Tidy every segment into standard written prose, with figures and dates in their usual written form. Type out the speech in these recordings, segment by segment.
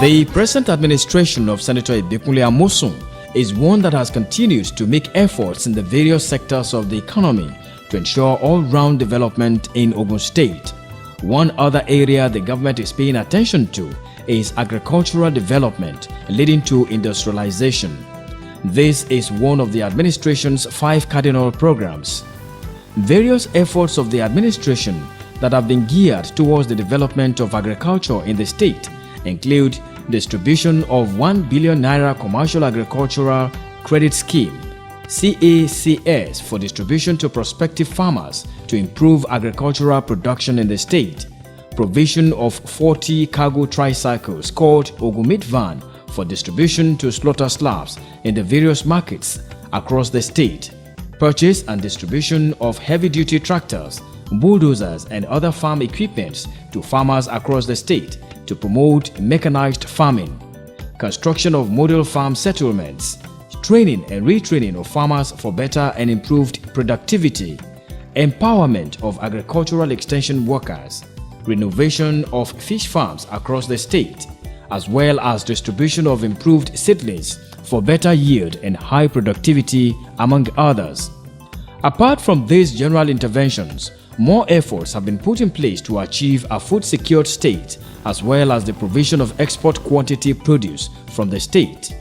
The present administration of Senator Ibikunle Amosun is one that has continued to make efforts in the various sectors of the economy to ensure all-round development in Ogun State. One other area the government is paying attention to is agricultural development leading to industrialization. This is one of the administration's 5 cardinal programs. Various efforts of the administration that have been geared towards the development of agriculture in the state include distribution of 1 billion naira commercial agricultural credit scheme (CACS) for distribution to prospective farmers to improve agricultural production in the state, provision of 40 cargo tricycles called Ogumit van for distribution to slaughter slabs in the various markets across the state, purchase and distribution of heavy-duty tractors, bulldozers and other farm equipments to farmers across the state to promote mechanized farming, construction of model farm settlements, training and retraining of farmers for better and improved productivity, empowerment of agricultural extension workers, renovation of fish farms across the state, as well as distribution of improved seedlings for better yield and high productivity, among others. Apart from these general interventions, more efforts have been put in place to achieve a food-secured state, as well as the provision of export quantity produce from the state.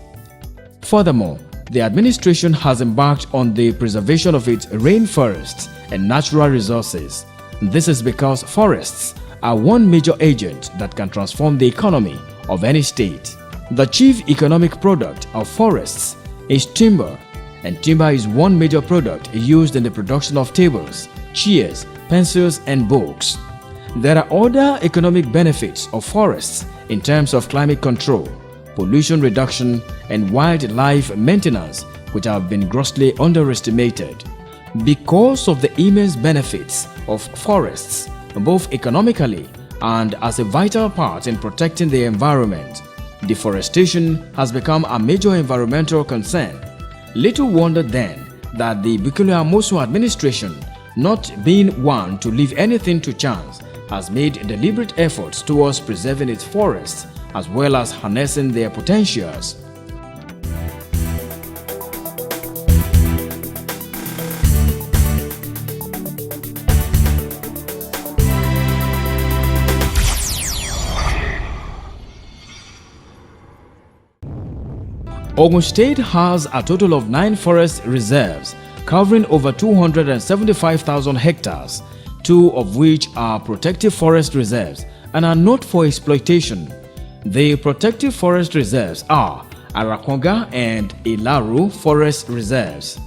Furthermore, the administration has embarked on the preservation of its rainforests and natural resources. This is because forests are one major agent that can transform the economy of any state. The chief economic product of forests is timber, and timber is one major product used in the production of tables, chairs, pencils, and books. There are other economic benefits of forests in terms of climate control, pollution reduction, and wildlife maintenance, which have been grossly underestimated. Because of the immense benefits of forests, both economically and as a vital part in protecting the environment, deforestation has become a major environmental concern. Little wonder then that the Ibikunle Amosun administration, not being one to leave anything to chance, has made deliberate efforts towards preserving its forests as well as harnessing their potentials. Ogun State has a total of 9 forest reserves covering over 275,000 hectares, 2 of which are protective forest reserves and are not for exploitation. The protective forest reserves are Arakonga and Ilaru Forest Reserves.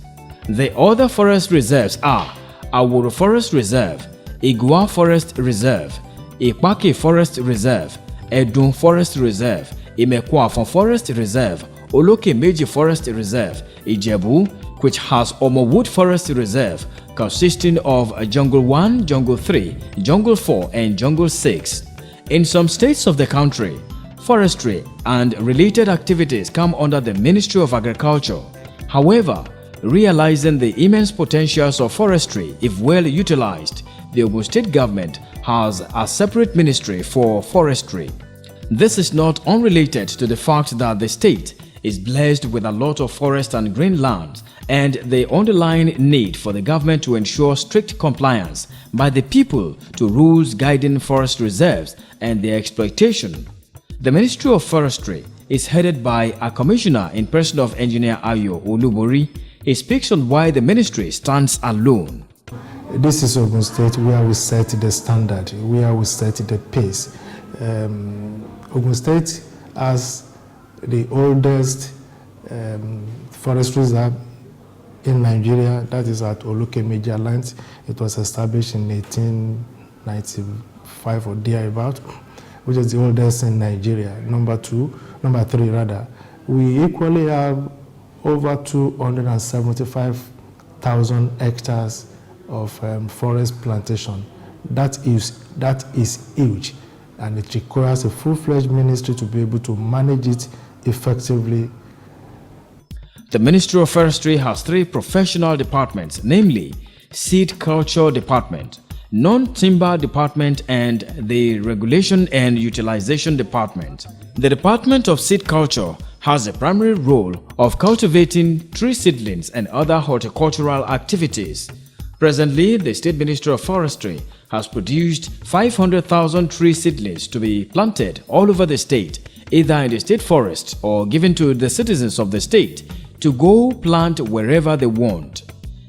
The other forest reserves are Awuru Forest Reserve, Igua Forest Reserve, Ipake Forest Reserve, Edun Forest Reserve, Imekwafon Forest Reserve, Oloke Meji Forest Reserve, Ijebu, which has Omowood Forest Reserve, consisting of Jungle 1, Jungle 3, Jungle 4, and Jungle 6. In some states of the country, forestry and related activities come under the Ministry of Agriculture. However, realizing the immense potentials of forestry if well utilized, the Ogun State government has a separate ministry for forestry. This is not unrelated to the fact that the state is blessed with a lot of forest and green land and the underlying need for the government to ensure strict compliance by the people to rules guiding forest reserves and their exploitation. The Ministry of Forestry is headed by a commissioner in person of Engineer Ayo Olubori. He speaks on why the ministry stands alone. This is Ogun State where we set the standard, where we set the pace. Ogun State has the oldest forest reserve in Nigeria, that is at Oloke Meji Land. It was established in 1895 or thereabout, which is the oldest in Nigeria. Number 3 rather. We equally have over 275,000 hectares of forest plantation. That is huge, and it requires a full-fledged ministry to be able to manage it effectively. The Ministry of Forestry has 3 professional departments, namely Seed Culture Department, Non-Timber Department and the Regulation and Utilization Department. The Department of Seed Culture has the primary role of cultivating tree seedlings and other horticultural activities. Presently, the State Ministry of Forestry has produced 500,000 tree seedlings to be planted all over the state, either in the state forest or given to the citizens of the state to go plant wherever they want.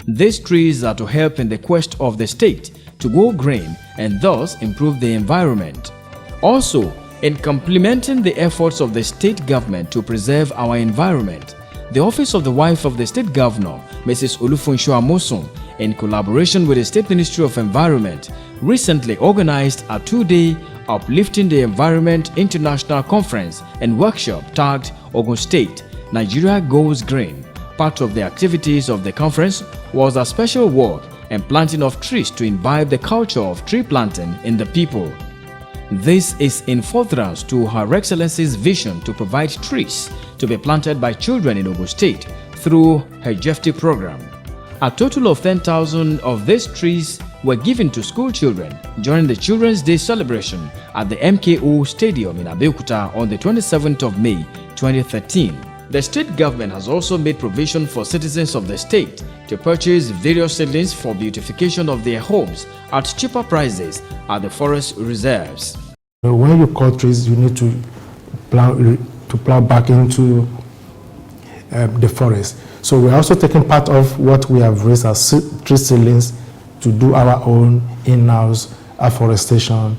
These trees are to help in the quest of the state to go green and thus improve the environment. Also, in complementing the efforts of the state government to preserve our environment, the Office of the Wife of the State Governor, Mrs. Olufunso Amosun, in collaboration with the State Ministry of Environment, recently organized a two-day Uplifting the Environment International Conference and Workshop tagged Ogun State, Nigeria Goes Green. Part of the activities of the conference was a special walk and planting of trees to imbibe the culture of tree planting in the people. This is in furtherance to Her Excellency's vision to provide trees to be planted by children in Ogun State through her JEFTI program. A total of 10,000 of these trees were given to school children during the Children's Day celebration at the MKO Stadium in Abeokuta on the 27th of May 2013. The state government has also made provision for citizens of the state to purchase various seedlings for beautification of their homes at cheaper prices at the forest reserves. When you cut trees, you need to plow back into the forest. So we're also taking part of what we have raised as tree seedlings to do our own in-house afforestation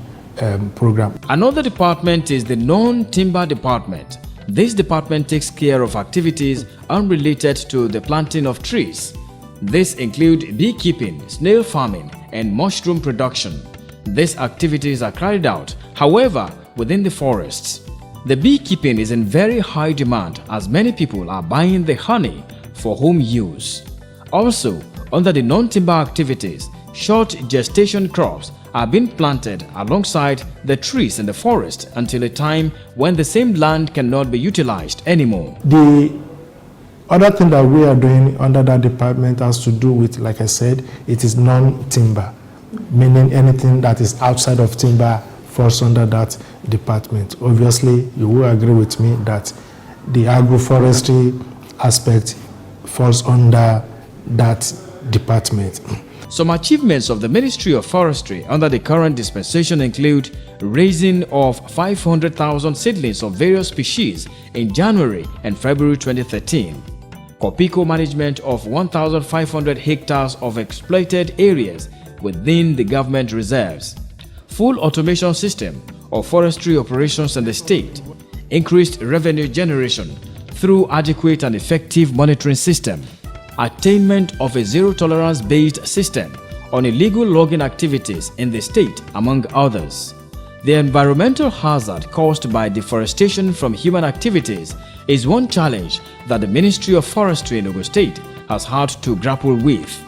program. Another department is the Non-Timber Department. This department takes care of activities unrelated to the planting of trees. These include beekeeping, snail farming, and mushroom production. These activities are carried out, however, within the forests. The beekeeping is in very high demand as many people are buying the honey for home use. Also, under the non-timber activities, short gestation crops are being planted alongside the trees in the forest until a time when the same land cannot be utilized anymore. The other thing that we are doing under that department has to do with, like I said, it is non-timber, meaning anything that is outside of timber falls under that department. Obviously, you will agree with me that the agroforestry aspect falls under that department. Some achievements of the Ministry of Forestry under the current dispensation include raising of 500,000 seedlings of various species in January and February 2013, Copico management of 1,500 hectares of exploited areas within the government reserves, full automation system of forestry operations in the state, increased revenue generation through adequate and effective monitoring system, attainment of a zero-tolerance based system on illegal logging activities in the state, among others. The environmental hazard caused by deforestation from human activities is one challenge that the Ministry of Forestry in Ogun State has had to grapple with.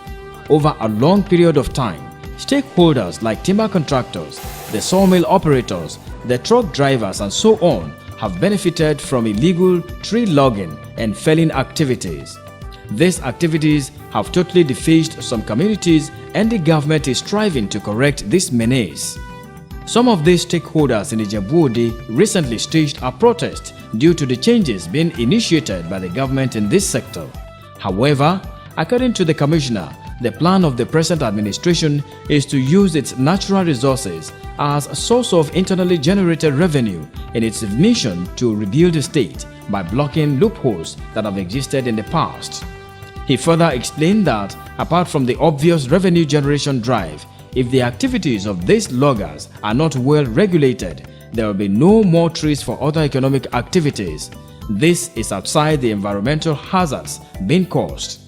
Over a long period of time, stakeholders like timber contractors, the sawmill operators, the truck drivers and so on have benefited from illegal tree logging and felling activities. These activities have totally defaced some communities and the government is striving to correct this menace. Some of these stakeholders in Ijebu-Ode recently staged a protest due to the changes being initiated by the government in this sector. However, according to the commissioner, the plan of the present administration is to use its natural resources as a source of internally generated revenue in its mission to rebuild the state by blocking loopholes that have existed in the past. He further explained that apart from the obvious revenue generation drive, if the activities of these loggers are not well regulated, there will be no more trees for other economic activities. This is outside the environmental hazards being caused.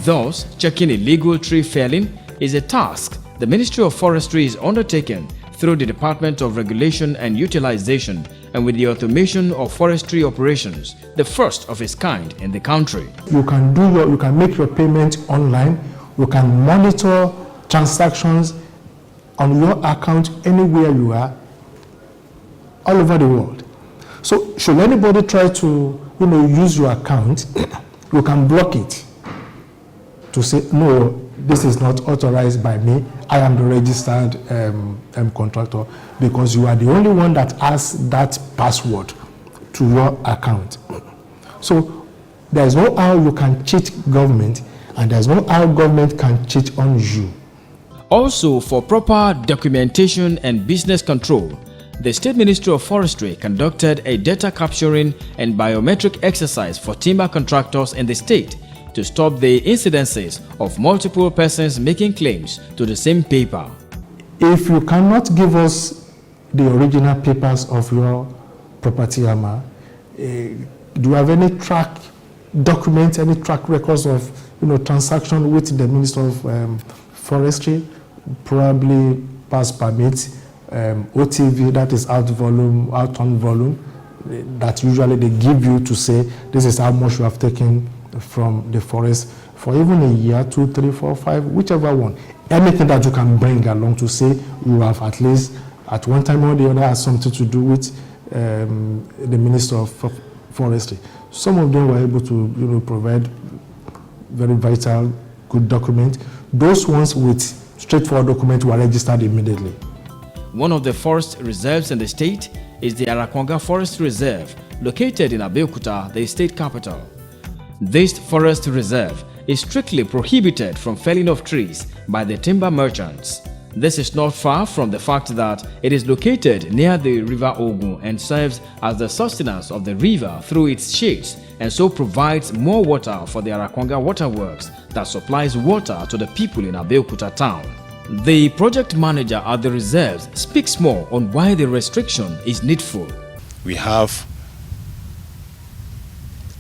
Thus, checking illegal tree felling is a task the Ministry of Forestry is undertaking through the Department of Regulation and Utilization and with the automation of forestry operations, the first of its kind in the country. You can make your payment online. You can monitor transactions on your account anywhere you are, all over the world. So, should anybody try to, use your account, you can block it to say, no, this is not authorized by me. I am the registered contractor, because you are the only one that has that password to your account. So there's no how you can cheat government, and there's no how government can cheat on you. Also, for proper documentation and business control, the State Ministry of Forestry conducted a data capturing and biometric exercise for timber contractors in the state to stop the incidences of multiple persons making claims to the same paper. If you cannot give us the original papers of your property, Ama, do you have any track document, any track records of transaction with the Minister of Forestry, probably past permits, OTV, that is out on volume, that usually they give you to say this is how much you have taken from the forest for even a year, 2, 3, 4, 5, whichever one. Anything that you can bring along to say you have at least at one time or the other has something to do with the Minister of Forestry. Some of them were able to provide very vital, good document. Those ones with straightforward document were registered immediately. One of the forest reserves in the state is the Arakwanga Forest Reserve, located in Abeokuta, the state capital. This forest reserve is strictly prohibited from felling of trees by the timber merchants. This is not far from the fact that it is located near the river Ogun and serves as the sustenance of the river through its shades, and so provides more water for the Arakwanga Waterworks that supplies water to the people in Abeokuta town. The project manager at the reserves speaks more on why the restriction is needful. We have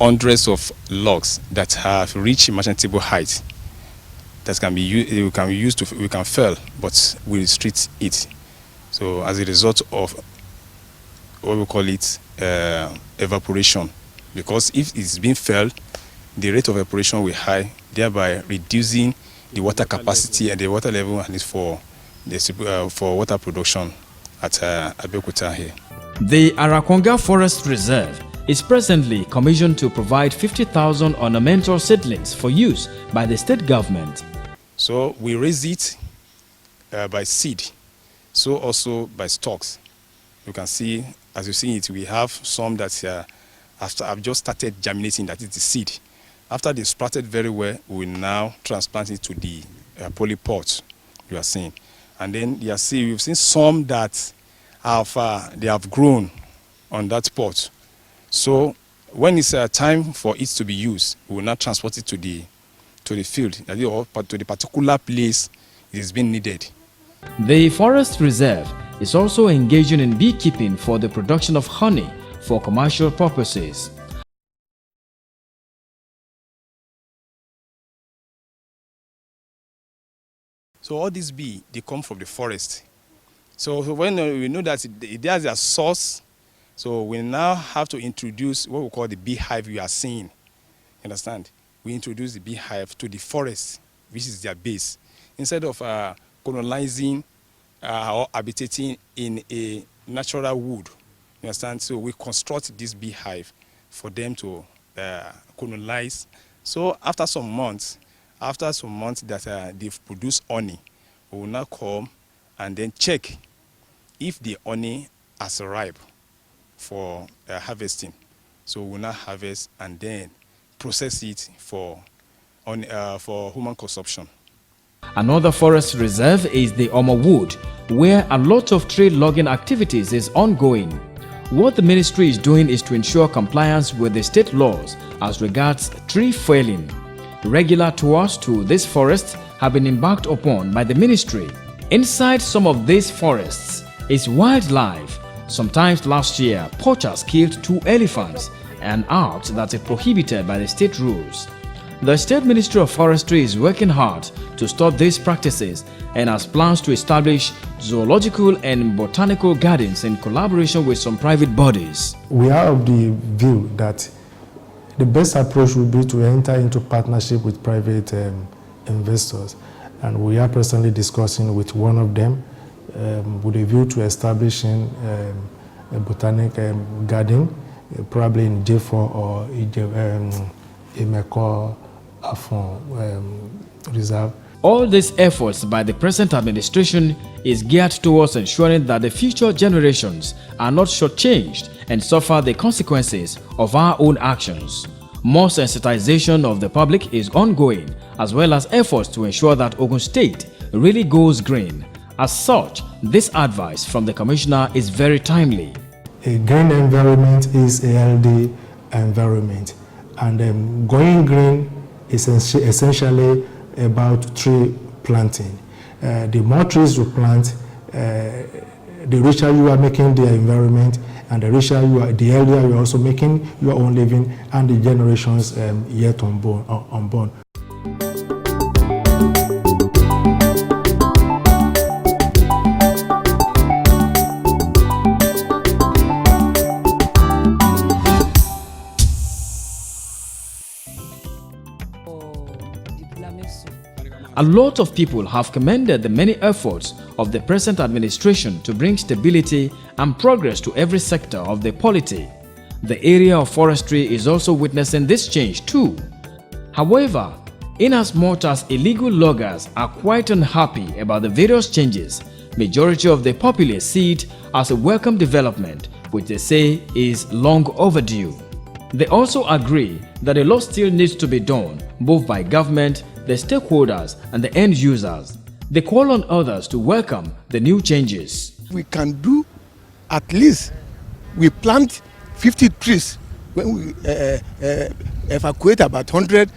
hundreds of logs that have reached merchantable height that can be used we can fell, but we restrict it. So as a result of what we call it evaporation, because if it's being felled, the rate of evaporation will high, thereby reducing the water capacity and the water level and for water production at Abeokuta here. The Arakwanga Forest Reserve is presently commissioned to provide 50,000 ornamental seedlings for use by the state government. So we raise it by seed, so also by stalks. You can see, as you see it, we have some that after I've just started germinating, that is the seed. After they sprouted very well, we will now transplant it to the polypot you are seeing. And then you see, we've seen some that they have grown on that pot. So when it's time for it to be used, we will now transport it to the field, or to the particular place it is being needed. The forest reserve is also engaging in beekeeping for the production of honey for commercial purposes. So all these bees, they come from the forest. So when we know that it has a source, so we now have to introduce what we call the beehive you are seeing. Understand? We introduce the beehive to the forest, which is their base, instead of colonizing or habitating in a natural wood. You understand? So we construct this beehive for them to colonize. So after some months that they've produced honey, we will now come and then check if the honey has ripe for harvesting. So we will now harvest and then process it for human consumption. Another forest reserve is the Omo Wood, where a lot of tree logging activities is ongoing. What the ministry is doing is to ensure compliance with the state laws as regards tree felling. Regular tours to this forest have been embarked upon by the ministry. Inside some of these forests is wildlife. Sometimes last year, poachers killed 2 elephants, an act that is prohibited by the state rules. The State Ministry of Forestry is working hard to stop these practices and has plans to establish zoological and botanical gardens in collaboration with some private bodies. We are of the view that the best approach would be to enter into partnership with private investors, and we are presently discussing with one of them with a view to establishing a botanic garden, probably in J4 or Imeko Afon Reserve. All these efforts by the present administration is geared towards ensuring that the future generations are not shortchanged and suffer the consequences of our own actions. More sensitization of the public is ongoing, as well as efforts to ensure that Ogun State really goes green. As such, this advice from the Commissioner is very timely. A green environment is a healthy environment, and going green is essentially about tree planting. The more trees you plant, the richer you are making the environment, and the richer you are, the healthier you are also making your own living and the generations yet unborn. A lot of people have commended the many efforts of the present administration to bring stability and progress to every sector of the polity. The area of forestry is also witnessing this change too. However, inasmuch as illegal loggers are quite unhappy about the various changes, majority of the populace see it as a welcome development, which they say is long overdue. They also agree that a lot still needs to be done, both by government, the stakeholders, and the end users. They call on others to welcome the new changes. We can do at least, we plant 50 trees. When we evacuate about 100,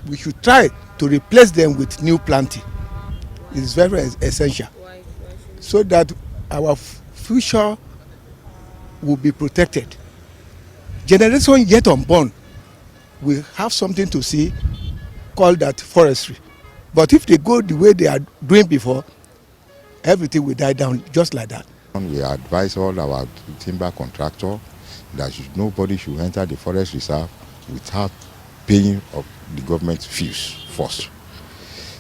we should try to replace them with new planting. It is very essential, so that our future will be protected. Generation yet unborn will have something to see, called that forestry. But if they go the way they are doing before, everything will die down just like that. We advise all our timber contractors that nobody should enter the forest reserve without paying of the government fees first.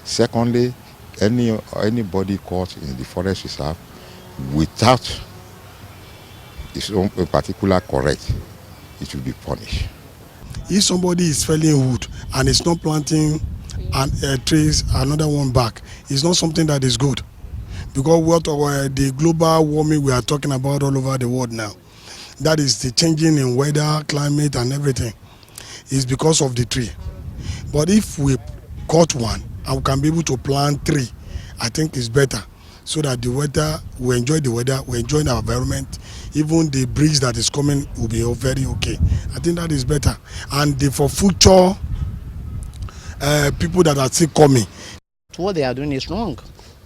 Secondly, anybody caught in the forest reserve without his own particular correct, it will be punished. If somebody is felling wood and is not planting and trees another one back, it's not something that is good, because what the global warming we are talking about all over the world now, that is the changing in weather, climate, and everything, is because of the tree. But if we cut one and we can be able to plant three, I think it's better, so that the weather, we enjoy the weather, we enjoy our environment. Even the breeze that is coming will be very okay. I think that is better. And for future people that are still coming. What they are doing is wrong.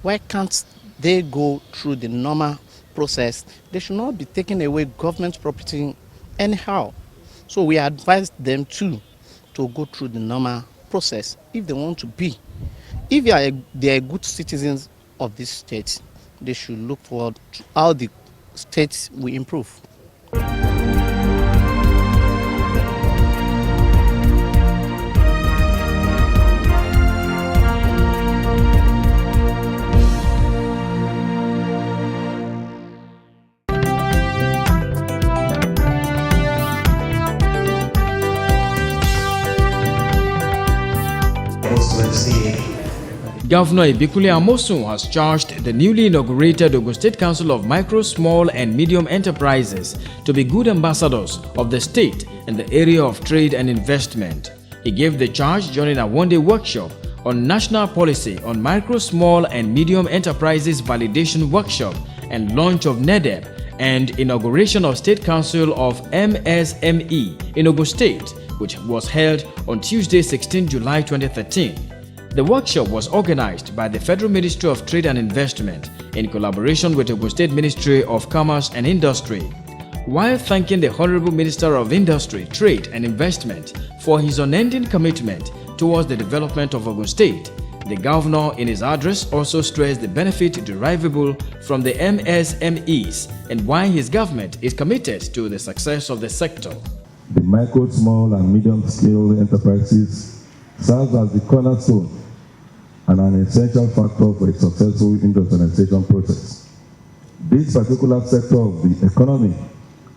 Why can't they go through the normal process? They should not be taking away government property anyhow. So we advise them to go through the normal process if they want to be. If they are good citizens of this state, they should look forward to how the states will improve. Governor Ibikule Amosun has charged the newly inaugurated Ogun State Council of Micro, Small and Medium Enterprises to be good ambassadors of the state in the area of trade and investment. He gave the charge during a one-day workshop on national policy on micro, small and medium enterprises validation workshop and launch of NEDEP and inauguration of State Council of MSME in Ogun State, which was held on Tuesday, 16 July 2013. The workshop was organized by the Federal Ministry of Trade and Investment in collaboration with the Ogun State Ministry of Commerce and Industry. While thanking the Honorable Minister of Industry, Trade and Investment for his unending commitment towards the development of Ogun State, the Governor in his address also stressed the benefit derivable from the MSMEs and why his government is committed to the success of the sector. The micro, small and medium scale enterprises serves as the cornerstone and an essential factor for a successful industrialization process. This particular sector of the economy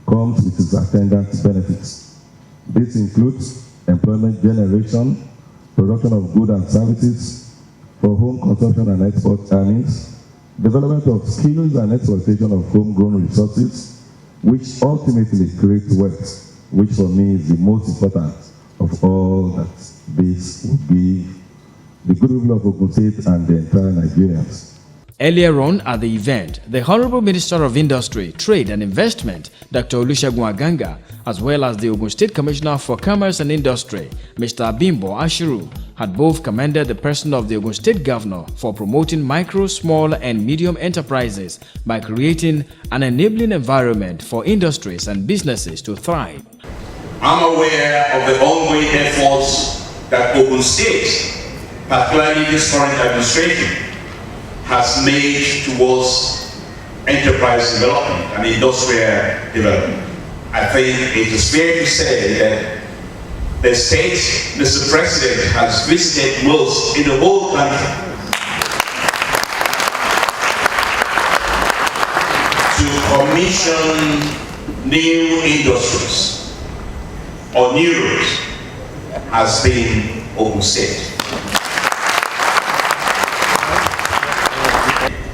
comes with its attendant benefits. This includes employment generation, production of goods and services, for home consumption and export earnings, development of skills and exploitation of homegrown resources, which ultimately create wealth, which for me is the most important of all. That this would be the goodwill of Ogun State and the entire Nigerians. Earlier on at the event, the Honorable Minister of Industry, Trade and Investment, Dr. Olusegun Aganga, as well as the Ogun State Commissioner for Commerce and Industry, Mr. Bimbo Ashiru, had both commended the person of the Ogun State Governor for promoting micro, small and medium enterprises by creating an enabling environment for industries and businesses to thrive. I'm aware of the ongoing efforts that Ogun State, particularly this current administration, has made towards enterprise development and industrial development. I think it is fair to say that the state, Mr. President, has visited most in the whole country to commission new industries or new routes has been Ogun State.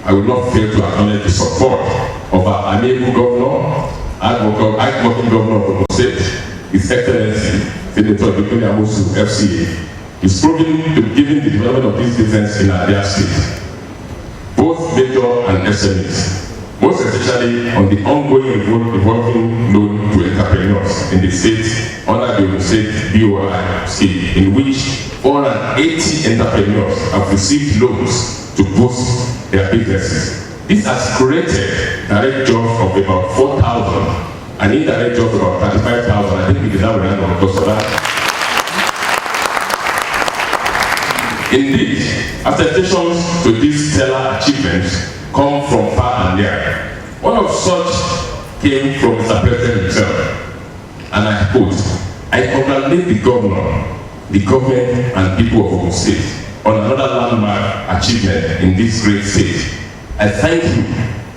I will not fail to acknowledge the support of our amiable governor, hardworking governor of Ogun State, His Excellency Senator Adekunle Amosun, FCA, is proving to be giving the development of this business in our state, both major and SMEs, most especially on the ongoing evolving loan to entrepreneurs in the state under the Ogun State BOI scheme, in which 480 entrepreneurs have received loans to boost their businesses. This has created direct jobs of about 4,000 and indirect jobs of about 35,000. I think we deserve a round of applause for that. Indeed, attestations to these stellar achievements come from far and near. One of such came from Mr. President himself, and I quote, "I congratulate the governor, the government and people of Ogun State on another landmark achievement in this great state. I thank you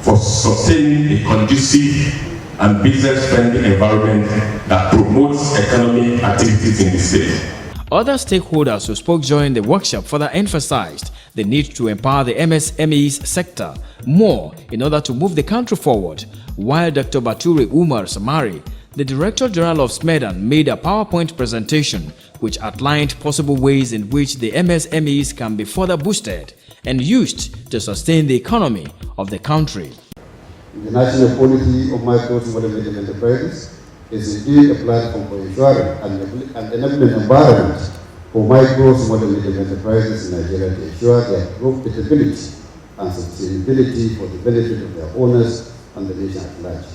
for sustaining a conducive and business-friendly environment that promotes economic activities in the state." Other stakeholders who spoke during the workshop further emphasized the need to empower the MSMEs sector more in order to move the country forward, while Dr. Baturi Umar Samari, the Director General of SMEDAN, made a PowerPoint presentation which outlined possible ways in which the MSMEs can be further boosted and used to sustain the economy of the country. The national policy of micro, small and medium enterprises is indeed a platform for ensuring an enabling environment for micro, small and medium enterprises in Nigeria to ensure their profitability and sustainability for the benefit of their owners and the nation at large.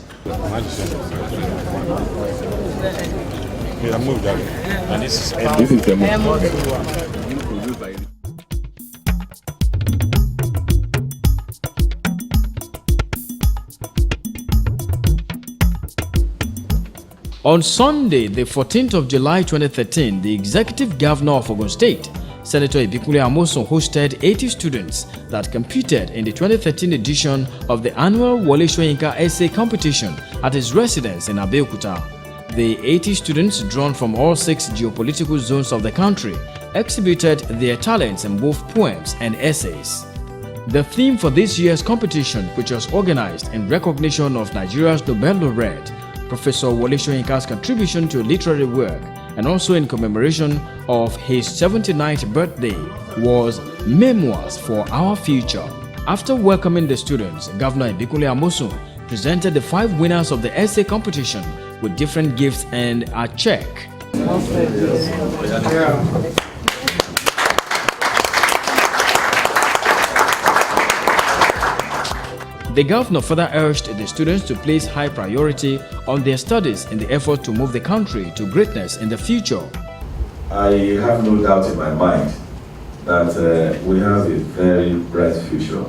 On Sunday, the 14th of July 2013, the Executive Governor of Ogun State, Senator Ibikunle Amosun, hosted 80 students that competed in the 2013 edition of the annual Wole Soyinka Essay Competition at his residence in Abeokuta. The 80 students, drawn from all 6 geopolitical zones of the country, exhibited their talents in both poems and essays. The theme for this year's competition, which was organized in recognition of Nigeria's Nobel laureate, Professor Wole Soyinka's contribution to literary work, and also in commemoration of his 79th birthday, was Memoirs for Our Future. After welcoming the students, Governor Ibikunle Amosun presented the 5 winners of the essay competition with different gifts and a check. The governor further urged the students to place high priority on their studies in the effort to move the country to greatness in the future. I have no doubt in my mind that we have a very bright future.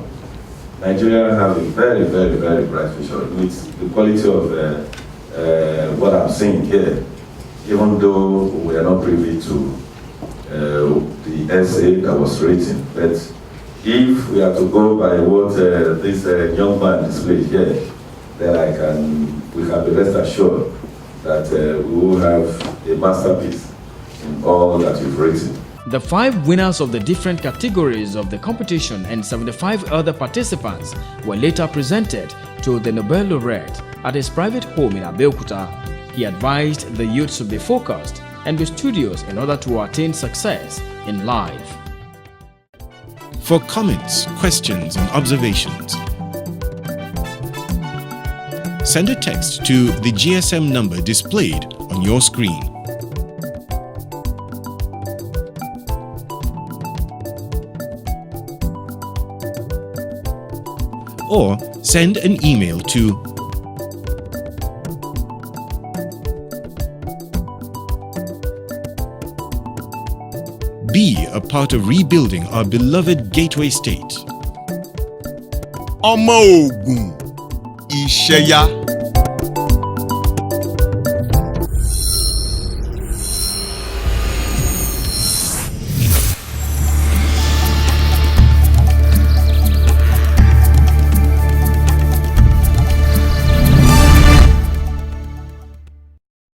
Nigeria have a very, very, very bright future with the quality of what I'm seeing here, even though we are not privy to the essay that was written. But if we are to go by what this young man displayed here, then we can be rest assured that we will have a masterpiece in all that you've written. The 5 winners of the different categories of the competition and 75 other participants were later presented to the Nobel laureate at his private home in Abeokuta. He advised the youth to be focused and be studious in order to attain success in life. For comments, questions, and observations, send a text to the GSM number displayed on your screen. Or send an email to be a part of rebuilding our beloved gateway state. Ọmọ Ògùn, Ìṣẹ̀yà.